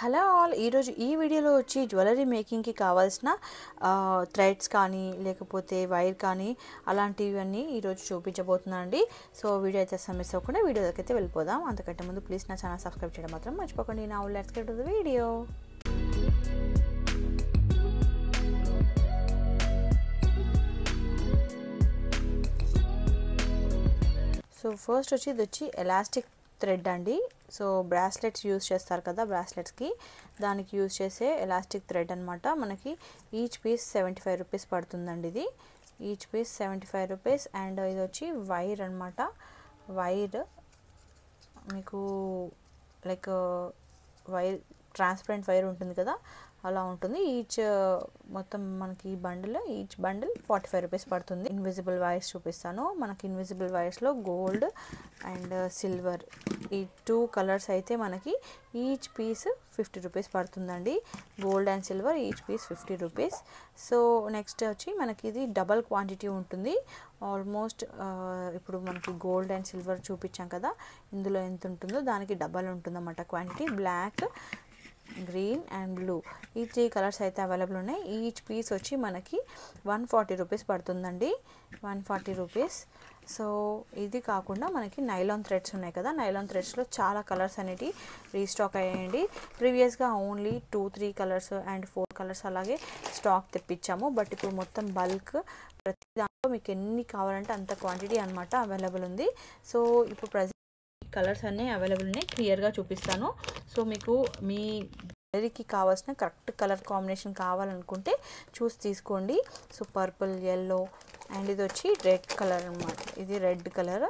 Hello all, ఈరోజు ఈ వీడియోలో వచ్చి జ్యువెలరీ మేకింగ్కి కావాల్సిన థ్రెడ్స్ కానీ లేకపోతే వైర్ కానీ అలాంటివన్నీ ఈరోజు చూపించబోతున్నాను అండి. సో వీడియో అయితే మిస్ అవ్వకుండా వీడియోకి అయితే వెళ్ళిపోదాం. అంతకంటే ముందు ప్లీజ్ నా ఛానల్ సబ్స్క్రైబ్ చేయడం మాత్రం మర్చిపోకండి. నా let's get to the video. So first వచ్చి ఇది వచ్చి ఎలాస్టిక్ థ్రెడ్ అండి. సో బ్రాస్లెట్స్ యూజ్ చేస్తారు కదా, బ్రాస్లెట్స్కి దానికి యూజ్ చేసే ఎలాస్టిక్ థ్రెడ్ అనమాట. మనకి ఈచ్ పీస్ 75 రూపీస్ పడుతుందండి. ఇది ఈచ్ పీస్ 75 రూపీస్. అండ్ ఇది వచ్చి వైర్ అనమాట. వైర్ మీకు లైక్ వైర్ ట్రాన్స్పరెంట్ వైర్ ఉంటుంది కదా, అలా ఉంటుంది. ఈచ్ మొత్తం మనకి ఈచ్ బండిల్ 45 రూపీస్ పడుతుంది. ఇన్విజిబుల్ వైర్స్ చూపిస్తాను. మనకి ఇన్విజిబుల్ వైర్స్లో గోల్డ్ అండ్ సిల్వర్ ఈ 2 కలర్స్ అయితే మనకి ఈచ్ పీస్ 50 రూపీస్ పడుతుందండి. Gold and silver each piece 50 rupees. So next వచ్చి మనకి ఇది డబల్ క్వాంటిటీ ఉంటుంది. ఆల్మోస్ట్ ఇప్పుడు మనకి గోల్డ్ అండ్ సిల్వర్ చూపించాం కదా, ఇందులో ఎంత ఉంటుందో దానికి డబల్ ఉంటుందన్నమాట quantity. Black, green and blue ఈ 3 కలర్స్ అయితే అవైలబుల్ ఉన్నాయి. ఈచ్ పీస్ వచ్చి మనకి 140 రూపీస్ పడుతుందండి. 140 రూపీస్. సో ఇది కాకుండా మనకి నైలాన్ థ్రెడ్స్ ఉన్నాయి కదా, నైలాన్ థ్రెడ్స్లో చాలా కలర్స్ అనేవి రీస్టాక్ అయ్యాయండి. ప్రీవియస్గా ఓన్లీ 2-3 కలర్స్ అండ్ 4 కలర్స్ అలాగే స్టాక్ తెప్పించాము. బట్ ఇప్పుడు మొత్తం బల్క్ ప్రతి దాంట్లో మీకు ఎన్ని కావాలంటే అంత క్వాంటిటీ అనమాట అవైలబుల్ ఉంది. సో ఇప్పుడు ప్రజెంట్ కలర్స్ అన్నీ అవైలబుల్ ఉన్నాయి, క్లియర్గా చూపిస్తాను. సో మీకు మీ జ్యువెలరీకి కావాల్సిన కరెక్ట్ కలర్ కాంబినేషన్ కావాలనుకుంటే చూసి తీసుకోండి. సో పర్పుల్, ఎల్లో అండ్ ఇది వచ్చి రెడ్ కలర్ అనమాట. ఇది రెడ్ కలర్,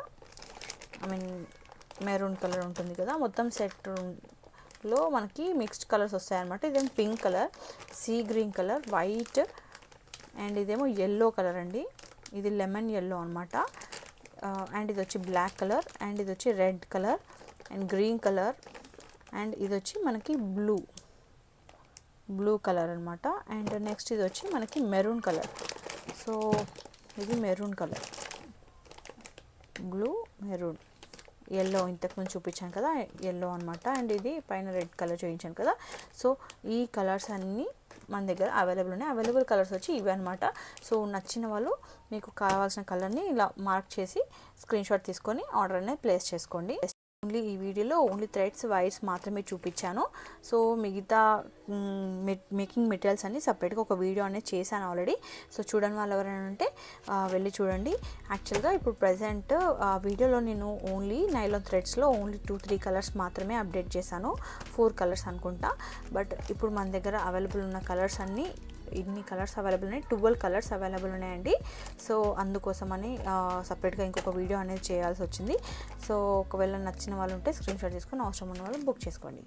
మెరూన్ కలర్ ఉంటుంది కదా, మొత్తం సెట్లో మనకి మిక్స్డ్ కలర్స్ వస్తాయన్నమాట. ఇదేమో pink colour, sea green colour, white and ఇదేమో ఎల్లో కలర్ అండి. ఇది లెమన్ ఎల్లో అనమాట. అండ్ ఇది వచ్చి బ్లాక్ కలర్ అండ్ ఇది వచ్చి red colour and green colour and ఇది వచ్చి మనకి బ్లూ కలర్ అనమాట. అండ్ నెక్స్ట్ ఇది వచ్చి మనకి మెరూన్ కలర్. సో ఇది maroon colour, blue, maroon, yellow ఇంతకుముందు చూపించాను కదా, ఎల్లో అనమాట. అండ్ ఇది పైన రెడ్ కలర్ చూపించాను కదా. సో ఈ కలర్స్ అన్నీ మన దగ్గర అవైలబుల్ ఉన్నాయి. అవైలబుల్ కలర్స్ వచ్చి ఇవి అనమాట. సో నచ్చిన వాళ్ళు మీకు కావాల్సిన కలర్ని ఇలా మార్క్ చేసి స్క్రీన్ షాట్ తీసుకొని ఆర్డర్ అనేది ప్లేస్ చేసుకోండి. ఓన్లీ ఈ వీడియోలో ఓన్లీ థ్రెడ్స్, వైర్స్ మాత్రమే చూపించాను. సో మిగతా మేకింగ్ మెటీరియల్స్ అన్ని సపరేట్గా ఒక వీడియో అనేది చేశాను ఆల్రెడీ. సో చూడని వాళ్ళు ఎవరైనా ఉంటే వెళ్ళి చూడండి. యాక్చువల్గా ఇప్పుడు ప్రజెంట్ వీడియోలో నేను ఓన్లీ నైలాన్ థ్రెడ్స్లో ఓన్లీ 2-3 కలర్స్ మాత్రమే అప్డేట్ చేశాను. 4 కలర్స్ అనుకుంటా. బట్ ఇప్పుడు మన దగ్గర అవైలబుల్ ఉన్న కలర్స్ అన్నీ ఇన్ని కలర్స్ అవైలబుల్ ఉన్నాయి. 12 కలర్స్ అవైలబుల్ ఉన్నాయండి. సో అందుకోసమని సపరేట్గా ఇంకొక వీడియో అనేది చేయాల్సి వచ్చింది. సో ఒకవేళ నచ్చిన వాళ్ళు ఉంటే స్క్రీన్ షాట్ తీసుకొని అవసరం ఉన్న వాళ్ళు బుక్ చేసుకోండి.